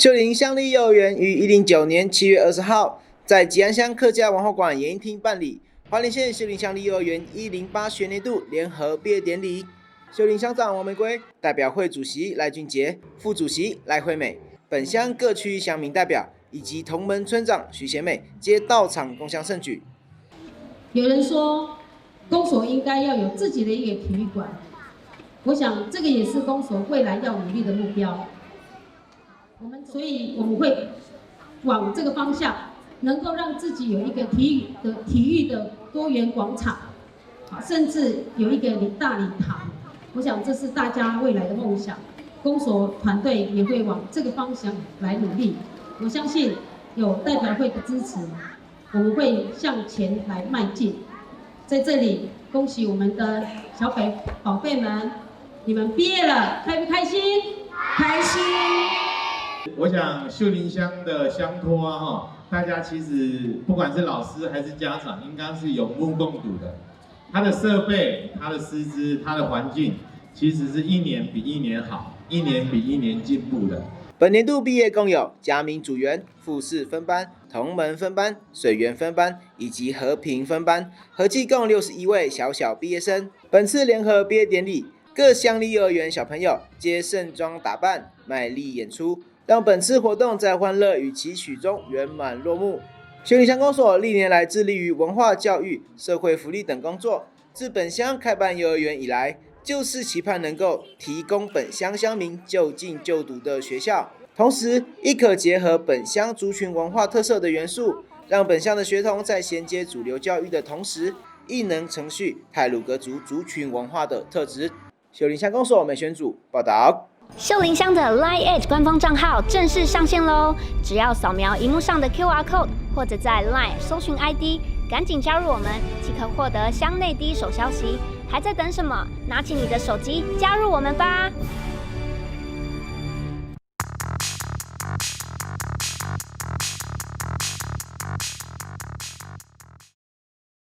秀林乡立幼儿园于109年7月20号在吉安乡客家文化馆演艺厅办理花莲县秀林乡立幼儿园108学年度联合毕业典礼。秀林乡长王玫瑰、代表会主席赖俊杰、副主席赖惠美、本乡各区乡民代表以及同门村长徐贤美皆到场共襄盛举。有人说，公所应该要有自己的一个体育馆，我想这个也是公所未来要努力的目标。所以我们会往这个方向，能够让自己有一个体育的多元广场，甚至有一个大礼堂。我想这是大家未来的梦想，公所团队也会往这个方向来努力。我相信有代表会的支持，我们会向前来迈进。在这里，恭喜我们的小宝贝们，你们毕业了，开不开心？开心！我想秀林乡的乡托大家其实不管是老师还是家长，应该是有目共睹的。它的设备、它的师资、它的环境，其实是一年比一年好，一年比一年进步的。本年度毕业共有嘉明主园、富士分班、同门分班、水源分班以及和平分班，合计共61位小毕业生。本次联合毕业典礼，各乡立幼儿园小朋友皆盛装打扮，卖力演出，让本次活动在欢乐与期许中圆满落幕。秀林乡公所历年来致力于文化教育、社会福利等工作，自本乡开办幼儿园以来，就是期盼能够提供本乡乡民就近就读的学校，同时亦可结合本乡族群文化特色的元素，让本乡的学童在衔接主流教育的同时，亦能承续太鲁阁族族群文化的特质。秀林乡公所美宣组报道。秀林乡的 Line@ 官方账号正式上线喽！只要扫描荧幕上的 QR code， 或者在 Line 搜寻 ID， 赶紧加入我们，即可获得乡内第一手消息。还在等什么？拿起你的手机加入我们吧！